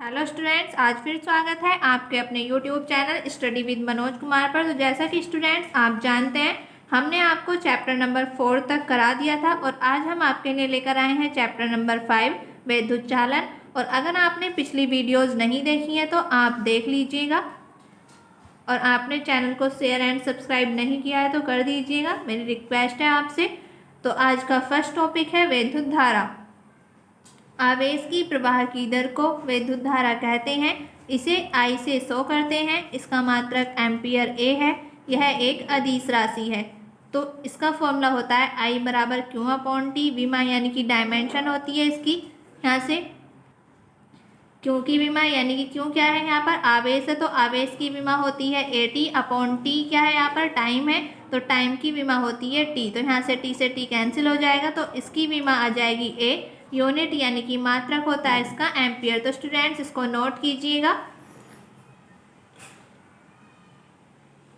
Hello students, आज फिर स्वागत है आपके अपने YouTube channel study with Manoj Kumar पर। तो जैसा कि स्टूडेंट्स आप जानते हैं, हमने आपको चैप्टर नंबर 4 तक करा दिया था और आज हम आपके लिए लेकर आए हैं चैप्टर नंबर 5 विद्युत चालन। और अगर आपने पिछली वीडियोस नहीं देखी हैं तो आप देख लीजिएगा, और आपने चैनल को शेयर एंड सब्सक्राइब नहीं किया है तो कर दीजिएगा, मेरी रिक्वेस्ट है आपसे। तो आज का फर्स्ट टॉपिक है विद्युत धारा। आवेश की प्रवाह की दर को विद्युत धारा कहते हैं। इसे I से शो करते हैं। इसका मात्रक एम्पियर A है। यह एक अदिश राशि है। तो इसका फॉर्मूला होता है I बराबर Q अपॉन T। विमा यानी कि डायमेंशन होती है इसकी, यहाँ से Q की विमा यानी कि Q क्या है, यहाँ पर आवेश है तो आवेश की विमा होती है AT अपॉन T क्या है, यहाँ पर टाइम है तो टाइम की विमा होती है T। तो यहाँ से T से T कैंसिल हो जाएगा तो इसकी विमा आ जाएगी A। यूनिट यानी कि मात्रक होता है इसका एम्पियर। तो स्टूडेंट्स इसको नोट कीजिएगा।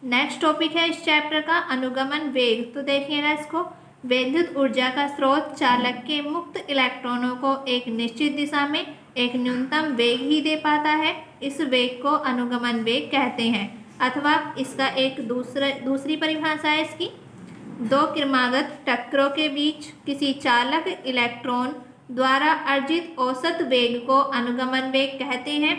नेक्स्ट टॉपिक है इस चैप्टर का अनुगमन वेग। तो देखिएगा इसको, विद्युत ऊर्जा का स्रोत चालक के मुक्त इलेक्ट्रॉनों को एक निश्चित दिशा में एक न्यूनतम वेग ही दे पाता है। इस वेग को अनुगमन वेग कहते हैं, अथवा इसका एक दूसरी परिभाषा है इसकी, दो क्रमागत टक्करों के बीच किसी चालक इलेक्ट्रॉन द्वारा अर्जित औसत वेग को अनुगमन वेग कहते हैं।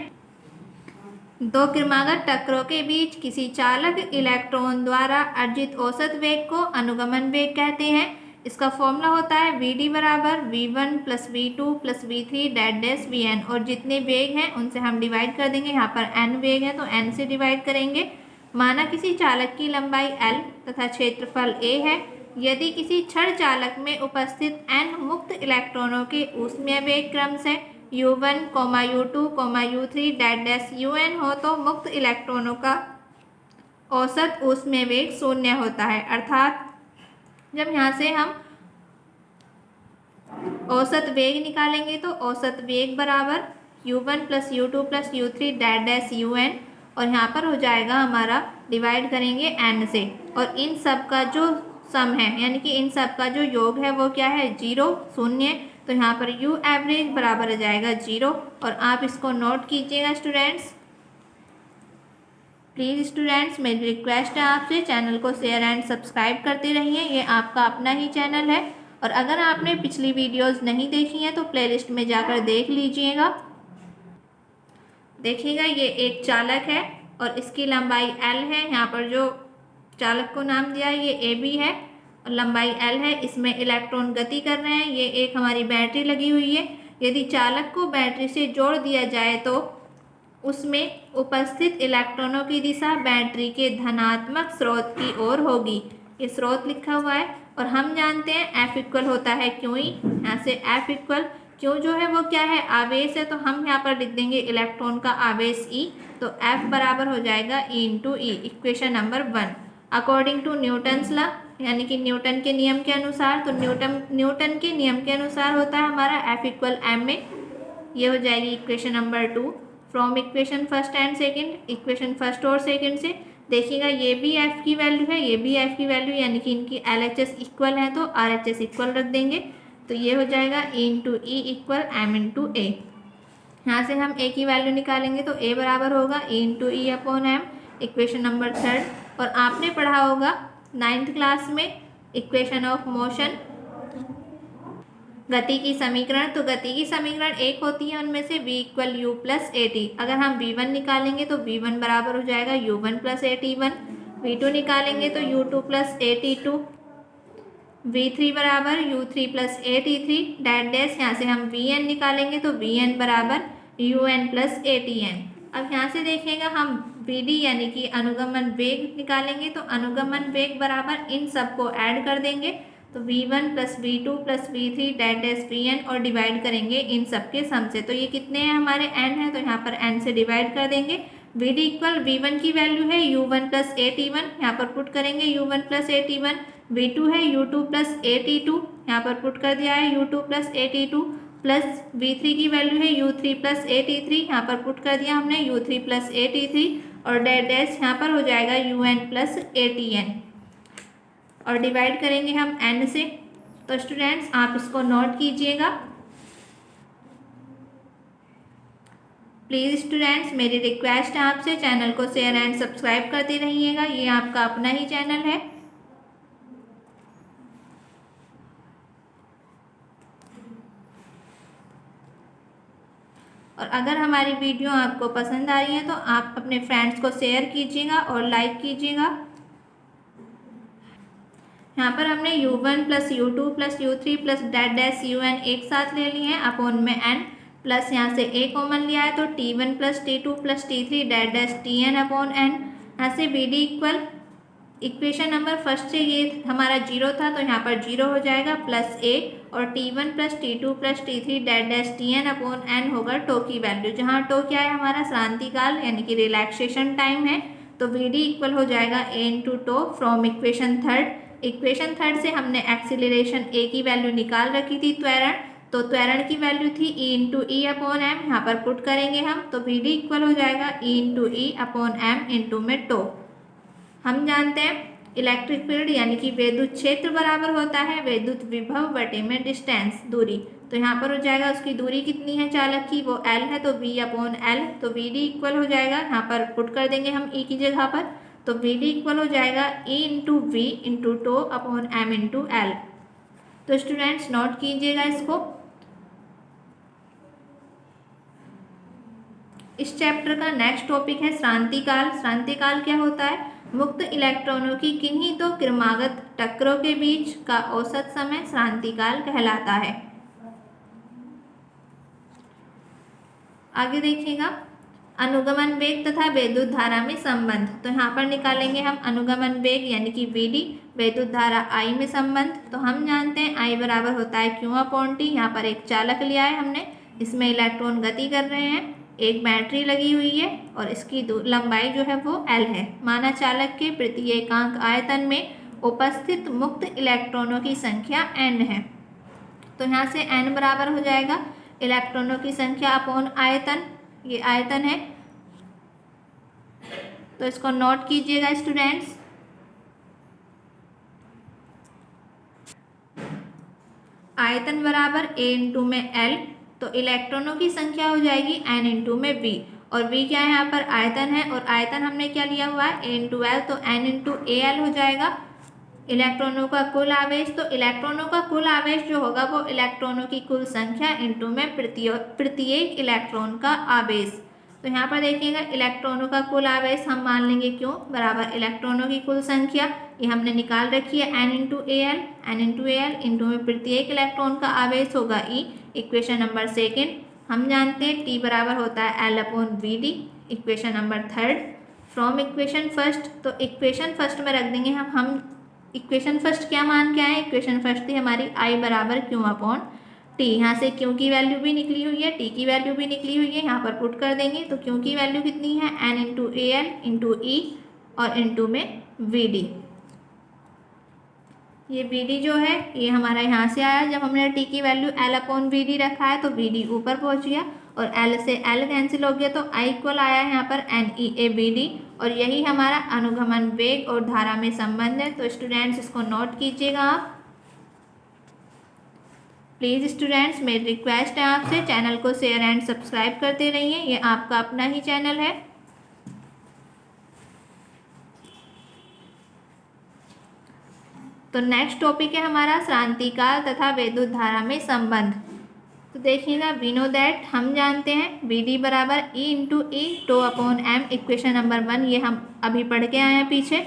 दो क्रमागत टक्करों के बीच किसी चालक इलेक्ट्रॉन द्वारा अर्जित औसत वेग को अनुगमन वेग कहते हैं। इसका फॉर्मूला होता है Vd बराबर V1 plus V2 plus V3 dash Vn, और जितने वेग हैं उनसे हम डिवाइड कर देंगे। यहाँ पर n वेग है तो n से डिवाइड करेंगे। माना किसी चालक की लंबाई L तथा क्षेत्रफल A है। यदि किसी क्षण चालक में उपस्थित n मुक्त इलेक्ट्रॉनों के ऊष्मीय वेग क्रम से U1, U2, U3 dash Un हो तो मुक्त इलेक्ट्रॉनों का औसत ऊष्मीय वेग 0 होता है। अर्थात जब यहाँ से हम औसत वेग निकालेंगे तो औसत वेग बराबर U1 plus U2 plus U3 dash Un, और यहाँ पर हो जाएगा हमारा, डिवाइड करेंगे n से, और इन सब का जो सम है यानी कि इन सब का जो योग है वो क्या है, 0 0। तो यहाँ पर U एवरेज बराबर हो जाएगा 0, और आप इसको नोट कीजिएगा स्टूडेंट्स। प्लीज़ स्टूडेंट्स मेरी रिक्वेस्ट है आपसे, चैनल को शेयर एंड सब्सक्राइब करते रहिए, ये आपका अपना ही चैनल है। और अगर आपने पिछली वीडियोस नहीं देखी हैं तो प्लेलिस्ट में जाकर देख लीजिएगा। देखिएगा ये एक चालक है और इसकी लंबाई L है। यहाँ पर जो चालक को नाम दिया है ये AB है और लंबाई L है। इसमें इलेक्ट्रॉन गति कर रहे हैं। ये एक हमारी बैटरी लगी हुई है। यदि चालक को बैटरी से जोड़ दिया जाए तो उसमें उपस्थित इलेक्ट्रॉनों की दिशा बैटरी के धनात्मक स्रोत की ओर होगी। ये स्रोत लिखा हुआ है, और हम जानते हैं F इक्वल होता है QE। यहाँ से F इक्वल Q जो है वो क्या है, आवेश है, तो हम यहाँ पर लिख देंगे इलेक्ट्रॉन का आवेश E। तो F बराबर हो जाएगा E into E, equation number 1। According to Newton's law यानी कि न्यूटन के नियम के अनुसार, तो न्यूटन के नियम के अनुसार होता है हमारा F इक्वल M में। ये हो जाएगी equation number 2 from equation first and second, equation first और सेकंड से। देखिएगा ये भी F की वैल्यू है, ये भी F की वैल्यू, यानी कि इनकी LHS इक्वल है तो RHS इक्वल रख देंगे। तो ये हो जाएगा E into E equal M into A। यहाँ से हम A की वैल्यू निकालेंगे तो A बराबर होगा E into E upon M, equation number 3। और आपने पढ़ा होगा 9th क्लास में इक्वेशन ऑफ मोशन, गति की समीकरण। तो गति की समीकरण एक होती है उनमें से V equal U plus AT। अगर हम V1 निकालेंगे तो V1 बराबर हो जाएगा U1 प्लस AT1। V2 निकालेंगे तो U2 प्लस AT2। V3 बराबर U3 प्लस AT3 डैश। यहाँ से हम Vn निकालेंगे तो Vn बराबर Un प्लस ATn। अब यहाँ से देखिएगा हम Vd यानी कि अनुगमन वेग निकालेंगे तो अनुगमन वेग बराबर इन सब को ऐड कर देंगे तो V1 plus V2 plus V3 dash Vn, और डिवाइड करेंगे इन सब के सम से। तो ये कितने हैं हमारे, n है, तो यहाँ पर n से डिवाइड कर देंगे। Vd इक्वल V1 की वैल्यू है U1 प्लस AT1, यहाँ पर पुट करेंगे U1 प्लस AT1। V2 है U2 प्लस AT2, यहाँ पर पुट कर दिया है U2 plus AT2, plus V3 की वैल्यू है U3 प्लस AT3, यहाँ पर पुट कर दिया हमने U3 प्लस AT3, और डैश यहाँ पर हो जाएगा UN प्लस ATN, और डिवाइड करेंगे हम n से। तो स्टूडेंट्स आप इसको नोट कीजिएगा। प्लीज़ स्टूडेंट्स, मेरी रिक्वेस्ट है आपसे, चैनल को शेयर एंड सब्सक्राइब करते रहिएगा, ये आपका अपना ही चैनल है। और अगर हमारी वीडियो आपको पसंद आ रही है तो आप अपने फ्रेंड्स को शेयर कीजिएगा और लाइक कीजिएगा। यहाँ पर हमने u1 plus u2 plus u3 plus dash un एक साथ ले लिए हैं अपॉन में n, प्लस यहाँ से a कॉमन लिया है तो t1 plus t2 plus t3 dash tn upon n। यहाँ से bd equal equation number first से ये हमारा 0 था तो यहाँ पर 0 हो जाएगा, प्लस a और t1 plus t2 plus t3 dash tn upon n होगा टो की वैल्यू, जहाँ टो क्या है हमारा क्रांति काल यानी कि रिलैक्सेशन टाइम है। तो bd इक्वल हो जाएगा a into tau from equation third. Equation third से हमने एक्सीलरेशन a की वैल्यू निकाल रखी थी त्वरण, तो त्वरण की वैल्यू थी e into e upon m, यहाँ पर पुट करेंगे हम तो bd इक्वल हो जाएगा e into e upon m into में टो। हम जानते हैं इलेक्ट्रिक फील्ड यानी कि विद्युत क्षेत्र बराबर होता है विद्युत विभव बटे में डिस्टेंस दूरी, तो यहाँ पर हो जाएगा उसकी दूरी कितनी है चालक की, वो L है तो V अपॉन L, तो VD इक्वल हो जाएगा, यहाँ पर पुट कर देंगे हम E की जगह पर, तो VD इक्वल हो जाएगा E into v into to upon m into L. तो स्टूडेंट्स नोट कीजिएगा इसको। इस चैप्टर का नेक्स्ट टॉपिक है क्रांतिकाल। क्रांतिकाल क्या होता है? मुक्त इलेक्ट्रॉनों की किन्हीं दो क्रमागत टक्करों के बीच का औसत समय क्रांतिकाल कहलाता है। आगे देखिएगा, अनुगमन वेग तथा विद्युत धारा में संबंध। तो यहाँ पर निकालेंगे हम अनुगमन वेग यानी कि Vd, विद्युत धारा I में संबंध। तो हम जानते हैं I बराबर होता है Q अपॉन T। यहाँ पर एक चालक लिया है हमने, इसमें इलेक्ट्रॉन गति कर रहे हैं, एक बैटरी लगी हुई है और इसकी लंबाई जो है वो L है। माना चालक के प्रत्येकांक आयतन में उपस्थित मुक्त इलेक्ट्रॉनों की संख्या n है। तो यहाँ से n बराबर हो जाएगा इलेक्ट्रॉनों की संख्या अपॉन आयतन, ये आयतन है, तो इसको नोट कीजिएगा स्टूडेंट्स। आयतन बराबर a इंटू में L, तो इलेक्ट्रॉनों की संख्या हो जाएगी n इंटू में v, और v क्या है यहाँ पर आयतन है, और आयतन हमने क्या लिया हुआ है a इंटू एल, तो n इंटू ए एल हो जाएगा इलेक्ट्रॉनों का कुल आवेश। तो इलेक्ट्रॉनों का कुल आवेश जो होगा वो इलेक्ट्रॉनों की कुल संख्या इंटू में प्रत्येक इलेक्ट्रॉन का आवेश। तो यहाँ पर देखिएगा इलेक्ट्रॉनों का कुल आवेश हम मान लेंगे क्यों बराबर इलेक्ट्रॉनों की कुल संख्या, ये हमने निकाल रखी है n into A L, n into A L into में प्रत्येक इलेक्ट्रॉन का आवेश होगा E। इक्वेशन नंबर सेकेंड हम जानते हैं T बराबर होता है L upon v d. Equation number third from equation first, तो इक्वेशन फर्स्ट में रख देंगे हम इक्वेशन फर्स्ट क्या मान के आए, इक्वेशन फर्स्ट थी हमारी I बराबर Q अपॉन T। यहाँ से Q की वैल्यू भी निकली हुई है, T की वैल्यू भी निकली हुई है, यहाँ पर पुट कर देंगे तो Q की वैल्यू कितनी है n into A L into E और इंटू में वी डी। ये Vd जो है ये हमारा यहाँ से आया, जब हमने T की वैल्यू L अपॉन Vd रखा है तो Vd ऊपर पहुँच गया और L से L कैंसिल हो गया, तो I इक्वल आया है यहाँ पर NeABD, और यही हमारा अनुगमन वेग और धारा में संबंध है। तो स्टूडेंट्स इसको नोट कीजिएगा आप। प्लीज़ स्टूडेंट्स मेरी रिक्वेस्ट है आपसे, चैनल को शेयर एंड सब्सक्राइब करते रहिए, ये आपका अपना ही चैनल है। तो नेक्स्ट टॉपिक है हमारा क्रांतिकाल तथा विद्युत धारा में संबंध। तो देखिएगा वी नो दैट, हम जानते हैं Vd बराबर E into e tau upon m. Equation number 1 ये हम अभी पढ़ के आए हैं पीछे,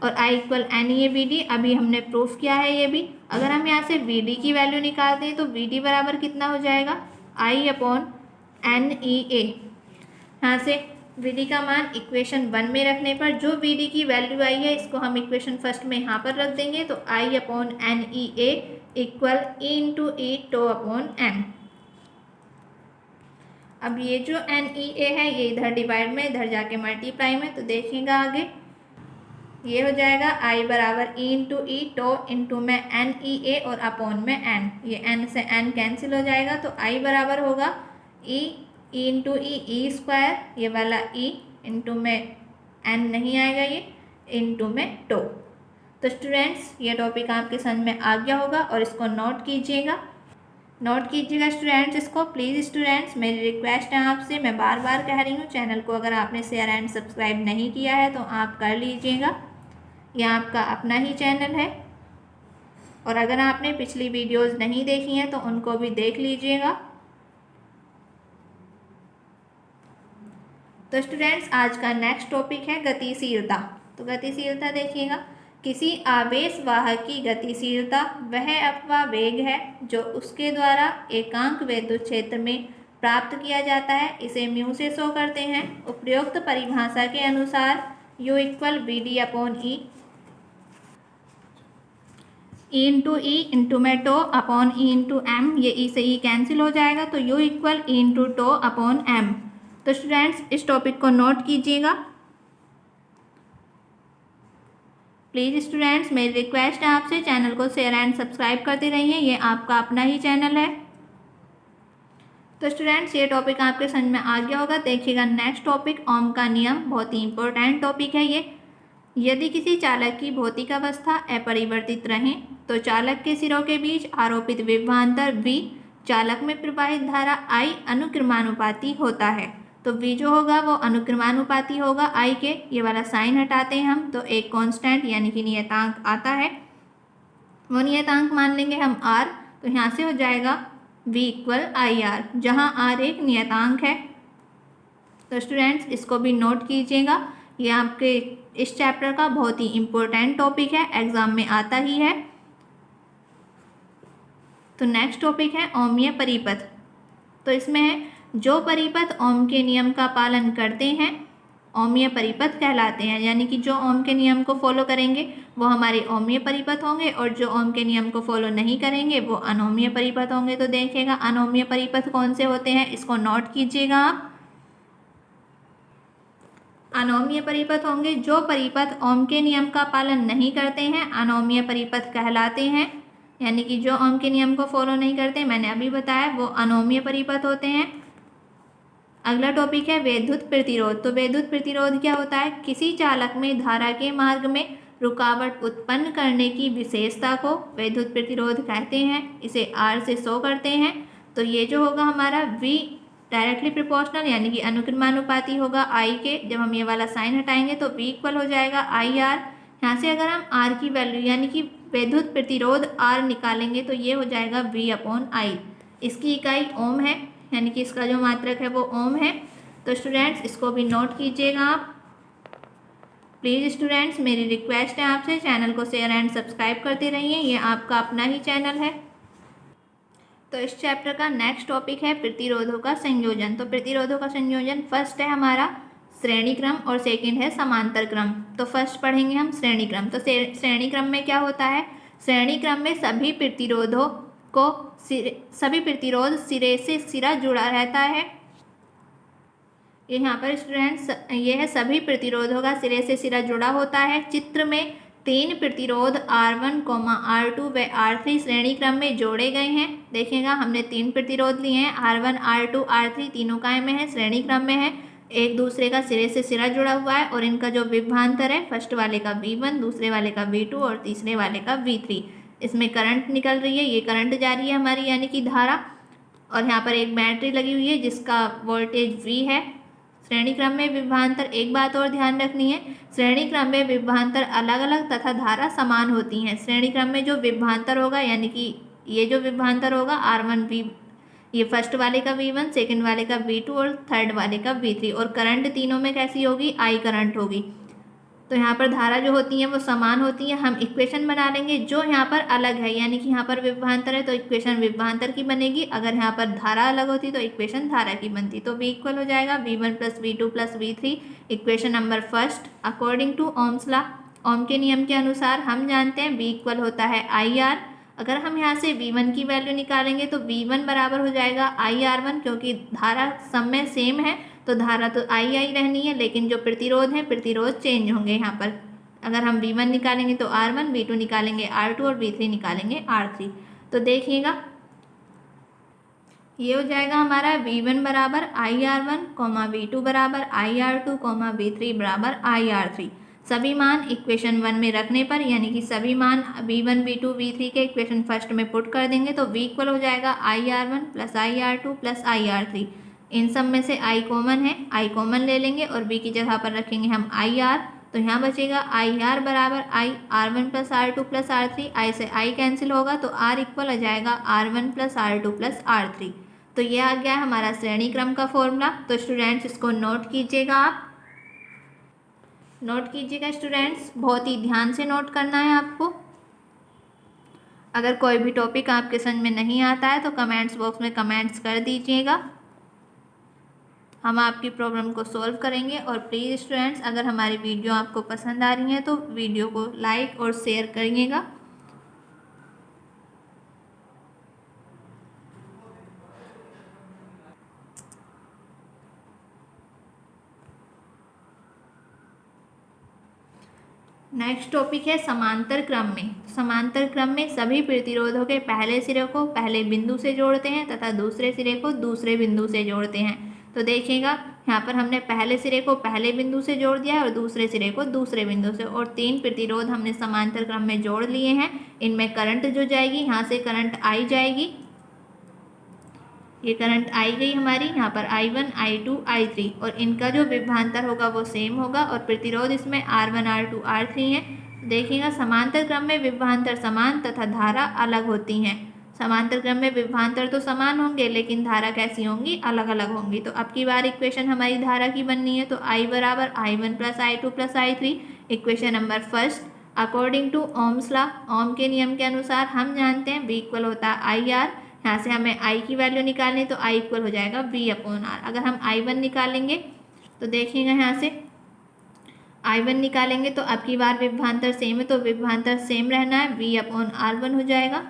और I इक्वल NeABD अभी हमने प्रूफ किया है ये भी। अगर हम यहाँ से Vd की वैल्यू निकालते हैं तो Vd बराबर कितना हो जाएगा I अपॉन NeA। यहाँ से Vd का मान इक्वेशन 1 में रखने पर जो Vd की वैल्यू आई है इसको हम इक्वेशन फर्स्ट में यहाँ पर रख देंगे, तो I upon NeA equal E into e tau upon m. अब ये जो NeA है ये इधर डिवाइड में, इधर जाके मल्टीप्लाई में, तो देखिएगा आगे ये हो जाएगा I बराबर E into e tau into में NeA और अपॉन में n, ये n से n कैंसिल हो जाएगा, तो I बराबर होगा E इंटू ई स्क्वायर, ये वाला E इंटू में n नहीं आएगा, ये इंटू में टो। तो स्टूडेंट्स ये टॉपिक आपके समझ में आ गया होगा और इसको नोट कीजिएगा। नोट कीजिएगा स्टूडेंट्स इसको प्लीज़। स्टूडेंट्स मेरी रिक्वेस्ट है आपसे, मैं बार बार कह रही हूँ, चैनल को अगर आपने शेयर एंड सब्सक्राइब नहीं किया है तो आप कर लीजिएगा, यह आपका अपना ही चैनल है। और अगर आपने पिछली वीडियोस नहीं देखी हैं तो उनको भी देख लीजिएगा। तो स्टूडेंट्स आज का नेक्स्ट टॉपिक है गतिशीलता। तो गतिशीलता देखिएगा, किसी आवेश वाहक की गतिशीलता वह अथवा वेग है जो उसके द्वारा एकांक विद्युत क्षेत्र में प्राप्त किया जाता है, इसे म्यू से शो करते हैं। उपरोक्त परिभाषा के अनुसार U equal BD upon E, E into E into में two upon E into M, ये E से E कैंसिल हो जाएगा, तो U equal E into to upon M. तो स्टूडेंट्स इस टॉपिक को नोट कीजिएगा प्लीज़। स्टूडेंट्स मेरी रिक्वेस्ट है आपसे, चैनल को शेयर एंड सब्सक्राइब करते रहिए, ये आपका अपना ही चैनल है। तो स्टूडेंट्स ये टॉपिक आपके समझ में आ गया होगा। देखिएगा नेक्स्ट टॉपिक ओम का नियम, बहुत ही इंपॉर्टेंट टॉपिक है ये। यदि किसी चालक की भौतिक अवस्था अपरिवर्तित रहे तो चालक के सिरों के बीच आरोपित विभवांतर V चालक में प्रवाहित धारा I अनुक्रमानुपाती होता है। तो V जो होगा वो अनुक्रमानुपाती होगा I के। ये वाला साइन हटाते हैं हम, तो एक कांस्टेंट यानी कि नियतांक आता है, वो नियतांक मान लेंगे हम R। तो यहाँ से हो जाएगा V इक्वल IR, जहाँ R एक नियतांक है। तो स्टूडेंट्स इसको भी नोट कीजिएगा, ये आपके इस चैप्टर का बहुत ही इम्पोर्टेंट टॉपिक है, एग्जाम में आता ही है। तो नेक्स्ट टॉपिक है ओमीय परिपथ। तो इसमें है जो परिपथ ओम के नियम का पालन करते हैं ओमीय परिपथ कहलाते हैं, यानी कि जो ओम के नियम को फॉलो करेंगे वो हमारे ओमीय परिपथ होंगे, और जो ओम के नियम को फॉलो नहीं करेंगे वो अनोमीय परिपथ होंगे। तो देखिएगा अनोमीय परिपथ कौन से होते हैं, इसको नोट कीजिएगा आप। अनोमीय परिपथ होंगे जो परिपथ ओम के नियम का पालन नहीं करते हैं, अनोमीय परिपथ कहलाते हैं, यानी कि जो ओम के नियम को फॉलो नहीं करते, मैंने अभी बताया, वो अनोमीय परिपथ होते हैं। अगला टॉपिक है विद्युत प्रतिरोध। तो विद्युत प्रतिरोध क्या होता है, किसी चालक में धारा के मार्ग में रुकावट उत्पन्न करने की विशेषता को विद्युत प्रतिरोध कहते हैं, इसे R से शो करते हैं। तो ये जो होगा हमारा V डायरेक्टली प्रोपोर्शनल यानी कि अनुक्रमानुपाती होगा I के। जब हम ये वाला साइन हटाएंगे तो V इक्वल हो जाएगा IR। यहाँ से अगर हम R की वैल्यू यानी कि विद्युत प्रतिरोध R निकालेंगे तो ये हो जाएगा V अपॉन I। इसकी इकाई ओम है, यानी कि इसका जो मात्रक है वो ओम है। तो स्टूडेंट्स इसको भी नोट कीजिएगा आप प्लीज़। स्टूडेंट्स मेरी रिक्वेस्ट है आपसे, चैनल को शेयर एंड सब्सक्राइब करते रहिए, ये आपका अपना ही चैनल है। तो इस चैप्टर का नेक्स्ट टॉपिक है प्रतिरोधों का संयोजन। तो प्रतिरोधों का संयोजन फर्स्ट है हमारा श्रेणी क्रम और सेकंड है समांतर क्रम। तो फर्स्ट पढ़ेंगे हम श्रेणी क्रम। तो श्रेणी क्रम में क्या होता है, श्रेणी क्रम में सभी प्रतिरोध सिरे से सिरा जुड़ा रहता है। यहाँ पर स्टूडेंट्स ये है सभी प्रतिरोधों का सिरे से सिरा जुड़ा होता है। चित्र में 3 प्रतिरोध R1, R2 व R3 श्रेणी क्रम में जोड़े गए हैं। देखिएगा हमने 3 प्रतिरोध लिए हैं, R1, R2, R3 तीनों काय में है, श्रेणी क्रम में है, एक दूसरे का सिरे से सिरा जुड़ा हुआ है, और इनका जो विभवांतर है फर्स्ट वाले का V1, दूसरे वाले का V2 और तीसरे वाले का V3। इसमें करंट निकल रही है, ये करंट जा रही है हमारी यानी कि धारा, और यहाँ पर एक बैटरी लगी हुई है जिसका वोल्टेज V है। श्रेणी क्रम में विभवांतर, एक बात और ध्यान रखनी है, श्रेणी क्रम में विभवांतर अलग अलग तथा धारा समान होती हैं। श्रेणी क्रम में जो विभवांतर होगा यानी कि ये जो विभवांतर होगा R1 V, ये फर्स्ट वाले का V1, सेकंड वाले का V2 और थर्ड वाले का V3, और करंट तीनों में कैसी होगी, I करंट होगी। तो यहाँ पर धारा जो होती हैं वो समान होती हैं। हम इक्वेशन बना लेंगे जो यहाँ पर अलग है, यानी कि यहाँ पर विभवांतर है तो इक्वेशन विभवांतर की बनेगी, अगर यहाँ पर धारा अलग होती तो इक्वेशन धारा की बनती। तो V इक्वल हो जाएगा V1 plus V2 plus V3, equation number first according to Ohm's law. Ohm के नियम के अनुसार हम जानते हैं V इक्वल होता है IR। अगर हम यहाँ से V1 की वैल्यू निकालेंगे तो V1 बराबर हो जाएगा IR1, क्योंकि धारा सब में सेम है तो धारा तो I रहनी है, लेकिन जो प्रतिरोध है प्रतिरोध चेंज होंगे। यहाँ पर अगर हम V1 निकालेंगे तो R1, V2 निकालेंगे R2 और V3 निकालेंगे R3। तो देखिएगा ये हो जाएगा हमारा V1 बराबर IR1, V2 बराबर IR2, V3 बराबर IR3। सभी मान इक्वेशन 1 में रखने पर यानी कि सभी मान v1 v2 v3 के इक्वेशन फर्स्ट में पुट कर देंगे तो v इक्वल हो जाएगा IR1 plus IR2 plus IR3। इन सब में से I कॉमन है, I कॉमन ले लेंगे और v की जगह पर रखेंगे हम IR, तो यहाँ बचेगा IR बराबर I R1 plus R2 plus R3। I से I कैंसिल होगा तो R इक्वल हो जाएगा R1 plus R2 plus R3। तो ये आ गया हमारा श्रेणी क्रम का फॉर्मूला। तो स्टूडेंट्स इसको नोट कीजिएगा, आप नोट कीजिएगा स्टूडेंट्स, बहुत ही ध्यान से नोट करना है आपको। अगर कोई भी टॉपिक आपके समझ में नहीं आता है तो कमेंट्स बॉक्स में कमेंट्स कर दीजिएगा, हम आपकी प्रॉब्लम को सॉल्व करेंगे। और प्लीज़ स्टूडेंट्स, अगर हमारी वीडियो आपको पसंद आ रही है तो वीडियो को लाइक और शेयर करिएगा। नेक्स्ट टॉपिक है समांतर क्रम में। समांतर क्रम में सभी प्रतिरोधों के पहले सिरे को पहले बिंदु से जोड़ते हैं तथा दूसरे सिरे को दूसरे बिंदु से जोड़ते हैं। तो देखिएगा यहाँ पर हमने पहले सिरे को पहले बिंदु से जोड़ दिया है और दूसरे सिरे को दूसरे बिंदु से, और 3 प्रतिरोध हमने समांतर क्रम में जोड़ लिए हैं। इनमें करंट जो जाएगी, यहाँ से करंट आई जाएगी, ये करंट आई गई हमारी, यहाँ पर I1 I2 I3, और इनका जो विभवांतर होगा वो सेम होगा और प्रतिरोध इसमें R1 R2 R3 है। देखिएगा समांतर क्रम में विभवांतर समान तथा धारा अलग होती हैं। समांतर क्रम में विभवांतर तो समान होंगे लेकिन धारा कैसी होंगी, अलग अलग होंगी। तो अब की बार इक्वेशन हमारी धारा की बननी है, तो I बराबर I1 plus I2 plus I3। Equation number first, according to Ohm's law, Ohm के नियम के अनुसार हम जानते हैं V इक्वल होता है IR। यहाँ से हमें I की वैल्यू निकालनी, तो I इक्वल हो जाएगा V अपॉन R। अगर हम I1 निकालेंगे तो देखिएगा यहाँ से I1 निकालेंगे तो अब की बार विभवांतर सेम है तो विभवांतर सेम रहना है, V अपॉन R1 हो जाएगा।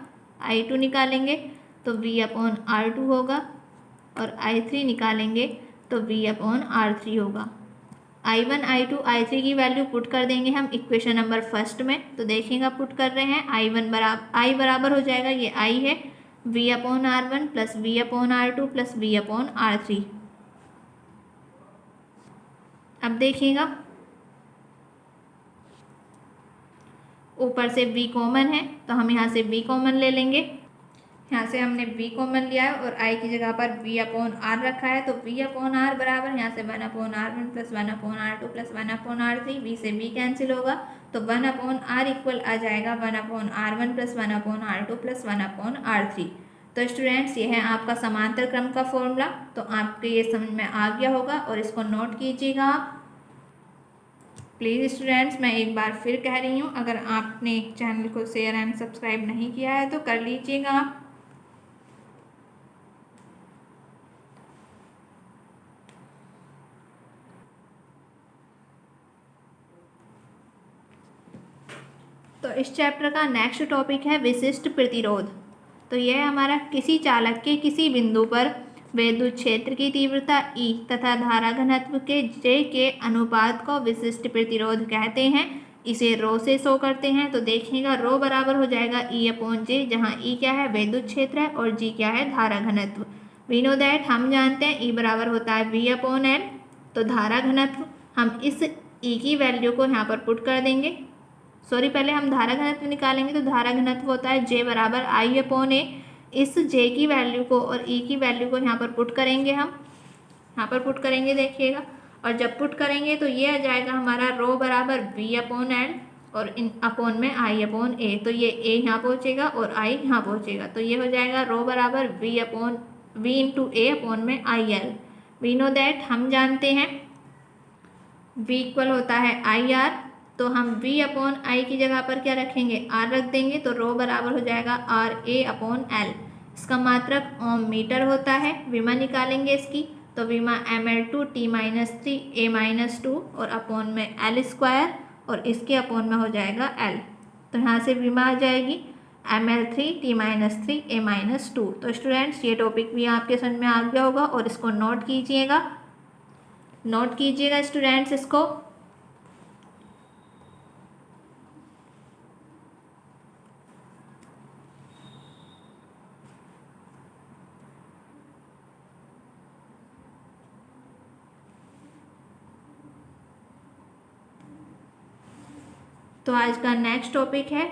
I2 निकालेंगे तो V अपॉन R2 होगा और I3 निकालेंगे तो V अपॉन R3 होगा। I1 I2 I3 की वैल्यू पुट कर देंगे हम इक्वेशन नंबर फर्स्ट में। तो देखिएगा पुट कर रहे हैं, I बराबर हो जाएगा, ये I है, V upon R1 plus V upon R2 plus V upon R3। अब देखिएगा ऊपर से V कॉमन है तो हम यहाँ से V कॉमन ले लेंगे। यहाँ से हमने V कॉमन लिया है और I की जगह पर V अपॉन R रखा है, तो V अपॉन R बराबर यहाँ से 1 upon R1 plus 1 upon R2 plus 1 upon R3। V से V कैंसिल होगा तो 1 अपॉन R इक्वल आ जाएगा 1 upon R1 plus 1 upon R2 plus 1 upon R3। तो स्टूडेंट्स ये है आपका समांतर क्रम का फॉर्मूला। तो आपके ये समझ में आ गया होगा और इसको नोट कीजिएगा आप। प्लीज़ स्टूडेंट्स, मैं एक बार फिर कह रही हूँ, अगर आपने चैनल को शेयर एंड सब्सक्राइब नहीं किया है तो कर लीजिएगा आप। तो इस चैप्टर का नेक्स्ट टॉपिक है विशिष्ट प्रतिरोध। तो यह हमारा किसी चालक के किसी बिंदु पर विद्युत क्षेत्र की तीव्रता E तथा धारा घनत्व के J के अनुपात को विशिष्ट प्रतिरोध कहते हैं। इसे रो से शो करते हैं। तो देखिएगा रो बराबर हो जाएगा E अपॉन J, जहाँ E क्या है, विद्युत क्षेत्र है, और G क्या है, धारा घनत्व। वी नो दैट, हम जानते हैं E बराबर होता है V अपॉन L। तो धारा घनत्व, हम इस E की वैल्यू को यहाँ पर पुट कर देंगे। सॉरी, पहले हम धारा घनत्व निकालेंगे तो धारा घनत्व होता है J बराबर I अपॉन A। इस J की वैल्यू को और E की वैल्यू को यहाँ पर पुट करेंगे, हम यहाँ पर पुट करेंगे देखिएगा, और जब पुट करेंगे तो ये आ जाएगा हमारा रो बराबर V अपॉन L और इन अपॉन में I अपॉन A। तो ये A यहाँ पहुँचेगा और I यहाँ पहुँचेगा, तो ये हो जाएगा रो बराबर V इंटू A अपॉन में IL। वी नो दैट, हम जानते हैं V इक्वल होता है IR, तो हम V अपॉन I की जगह पर क्या रखेंगे, R रख देंगे, तो रो बराबर हो जाएगा RA अपॉन L। इसका मात्रक ओम मीटर होता है। विमा निकालेंगे इसकी, तो विमा ml2 t-3 a-2 और अपॉन में L स्क्वायर, और इसके अपॉन में हो जाएगा L। तो यहाँ से विमा आ जाएगी ml3 t-3 a-2। तो स्टूडेंट्स ये टॉपिक भी आपके समझ में आ गया होगा और इसको नोट कीजिएगा, नोट कीजिएगा स्टूडेंट्स इसको। तो आज का नेक्स्ट टॉपिक है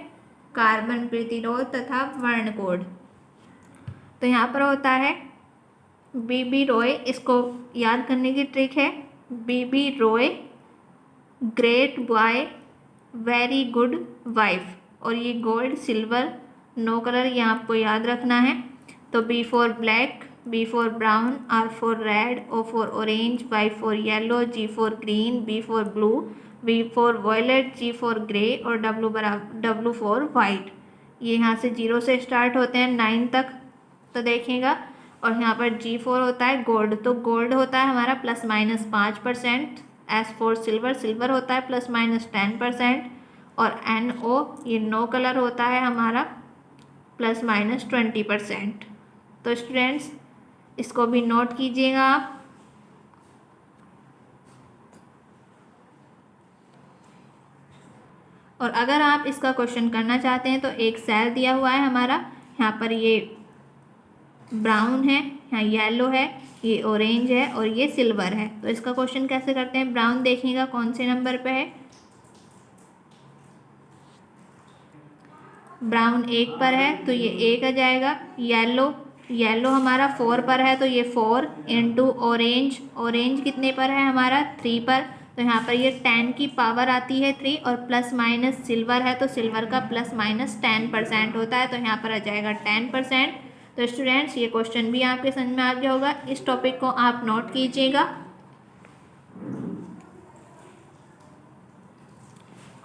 कार्बन प्रतिरोध तथा वर्ण कोड। तो यहाँ पर होता है बीबी रॉय, इसको याद करने की ट्रिक है BB ROY great boy very good wife, और ये गोल्ड सिल्वर नो कलर ये आपको याद रखना है। तो B for black, B for brown, R for red, O for orange, Y for yellow, G for green, B for blue, V for violet, G for grey और W for white. ये यहाँ से 0 से स्टार्ट होते हैं 9 तक, तो देखिएगा। और यहाँ पर जी फॉर होता है गोल्ड, तो गोल्ड होता है हमारा ±5%। एस फॉर सिल्वर, सिल्वर होता है ±10%। और NO ये नो कलर होता है हमारा ±20%। तो स्टूडेंट्स इसको भी नोट कीजिएगा आप। और अगर आप इसका क्वेश्चन करना चाहते हैं तो एक सेल दिया हुआ है हमारा, यहाँ पर ये ब्राउन है, यहाँ येलो है, ये ऑरेंज है और ये सिल्वर है। तो इसका क्वेश्चन कैसे करते हैं। ब्राउन देखिएगा कौन से नंबर पे है, ब्राउन 1 पर है तो ये 1 आ जाएगा। येलो, येलो हमारा 4 पर है तो ये 4 इंटू ऑरेंज, ऑरेंज कितने पर है हमारा 3 पर, तो यहाँ पर ये 10 की पावर आती है 3, और प्लस माइनस सिल्वर है तो सिल्वर का ±10% होता है, तो यहाँ पर आ जाएगा 10%। तो स्टूडेंट्स ये क्वेश्चन भी आपके समझ में आ गया होगा, इस टॉपिक को आप नोट कीजिएगा।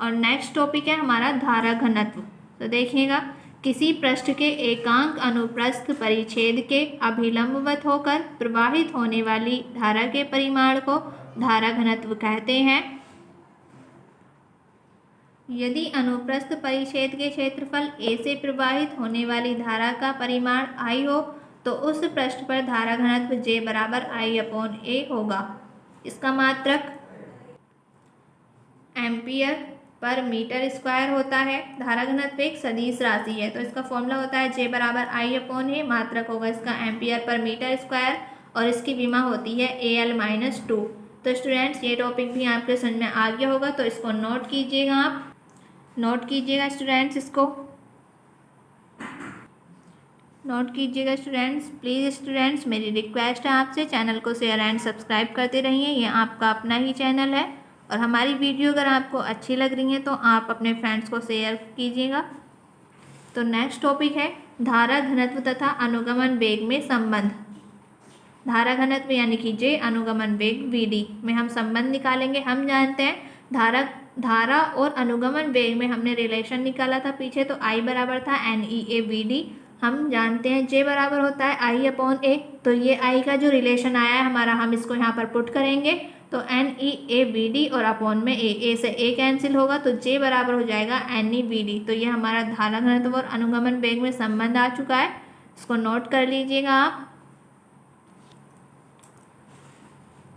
और नेक्स्ट टॉपिक है हमारा धारा घनत्व। तो देखिएगा किसी पृष्ठ के एकांक अनुप्रस्थ परिच्छेद के अभिलंबवत होकर प्रवाहित होने वाली धारा के परिमाण को धारा घनत्व कहते हैं। यदि अनुप्रस्थ परिच्छेद के क्षेत्रफल A से प्रवाहित होने वाली धारा का परिमाण I हो तो उस पृष्ठ पर धारा घनत्व J बराबर I/A होगा। इसका मात्रक एम्पियर पर मीटर स्क्वायर होता है। धारा घनत्व एक सदिश राशि है तो इसका फॉर्मूला होता है J बराबर I/A, मात्रक होगा इसका एम्पियर पर मीटर स्क्वायर और इसकी विमा होती है AL-2। तो स्टूडेंट्स ये टॉपिक भी आपके समझ में आ गया होगा, तो इसको नोट कीजिएगा, आप नोट कीजिएगा स्टूडेंट्स, इसको नोट कीजिएगा स्टूडेंट्स। प्लीज़ स्टूडेंट्स मेरी रिक्वेस्ट है आपसे, चैनल को शेयर एंड सब्सक्राइब करते रहिए, ये आपका अपना ही चैनल है। और हमारी वीडियो अगर आपको अच्छी लग रही है तो आप अपने फ्रेंड्स को शेयर कीजिएगा। तो नेक्स्ट टॉपिक है धारा घनत्व तथा अनुगमन वेग में संबंध। धारा घनत्व यानी कि J, अनुगमन वेग VD में हम संबंध निकालेंगे। हम जानते हैं धारा और अनुगमन वेग में हमने रिलेशन निकाला था पीछे, तो I बराबर था NEA/VD। हम जानते हैं J बराबर होता है I/A, तो ये I का जो रिलेशन आया है हमारा, हम इसको यहाँ पर पुट करेंगे तो NEA/VD और अपॉन में A से A कैंसिल होगा तो J बराबर हो जाएगा NE/VD। तो ये हमारा धारा घनत्व और अनुगमन वेग में संबंध आ चुका है, इसको नोट कर लीजिएगा आप।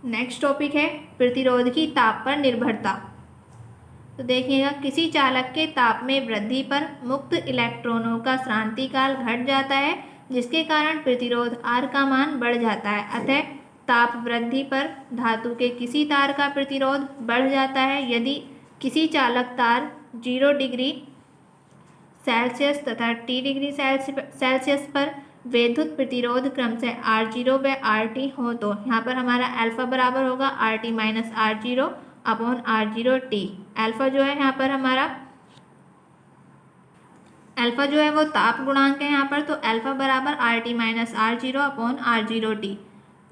नेक्स्ट टॉपिक है प्रतिरोध की ताप पर निर्भरता। तो देखिएगा किसी चालक के ताप में वृद्धि पर मुक्त इलेक्ट्रॉनों का श्रांति काल घट जाता है जिसके कारण प्रतिरोध R का मान बढ़ जाता है। अतः ताप वृद्धि पर धातु के किसी तार का प्रतिरोध बढ़ जाता है। यदि किसी चालक तार 0 डिग्री सेल्सियस तथा T डिग्री सेल्सियस पर वैद्युत प्रतिरोध क्रम से R0 व RT हो तो यहाँ पर हमारा अल्फा बराबर होगा RT minus R0 upon R0T। Alpha जो है यहाँ पर हमारा, अल्फा जो है वो ताप गुणांक है यहाँ पर, तो अल्फा बराबर RT minus R0 upon R0T,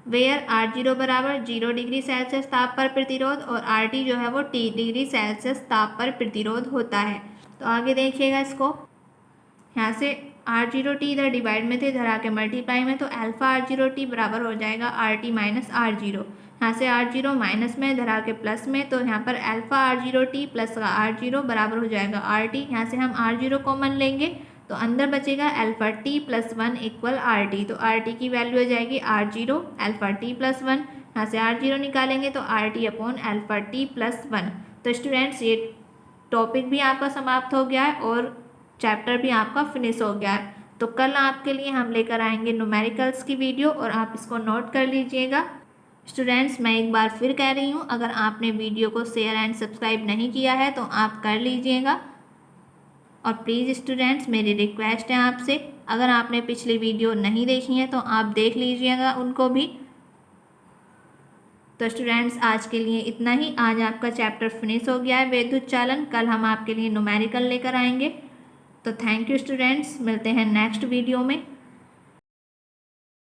where R0 बराबर 0 डिग्री सेल्सियस ताप पर प्रतिरोध और RT जो है वो T डिग्री सेल्सियस ताप पर प्रतिरोध होता है। तो आगे देखिएगा इसको, यहाँ से R0T इधर डिवाइड में थे, इधर आके मल्टीप्लाई में, तो अल्फा R0T बराबर हो जाएगा RT माइनस R0। यहाँ से R0 माइनस में, इधर आके प्लस में, तो यहाँ पर अल्फा R0T प्लस का R0 बराबर हो जाएगा RT। यहाँ से हम R0 कॉमन लेंगे तो अंदर बचेगा alpha T plus 1 equal RT, तो RT की वैल्यू हो जाएगी R0 अल्फा T प्लस 1। यहाँ से R0 निकालेंगे तो RT upon alpha T plus 1। तो स्टूडेंट्स ये टॉपिक भी आपका समाप्त हो गया है और चैप्टर भी आपका फिनिश हो गया है। तो कल आपके लिए हम लेकर आएंगे न्यूमेरिकल्स की वीडियो और आप इसको नोट कर लीजिएगा। स्टूडेंट्स मैं एक बार फिर कह रही हूँ, अगर आपने वीडियो को शेयर एंड सब्सक्राइब नहीं किया है तो आप कर लीजिएगा। और प्लीज़ स्टूडेंट्स मेरी रिक्वेस्ट है आपसे, अगर आपने पिछली वीडियो नहीं देखी है तो आप देख लीजिएगा उनको भी। तो स्टूडेंट्स आज के लिए इतना ही। आज आपका चैप्टर फिनिश हो गया है वैद्युत चालन। कल हम आपके लिए न्यूमेरिकल लेकर आएंगे। तो थैंक यू स्टूडेंट्स, मिलते हैं नेक्स्ट वीडियो में।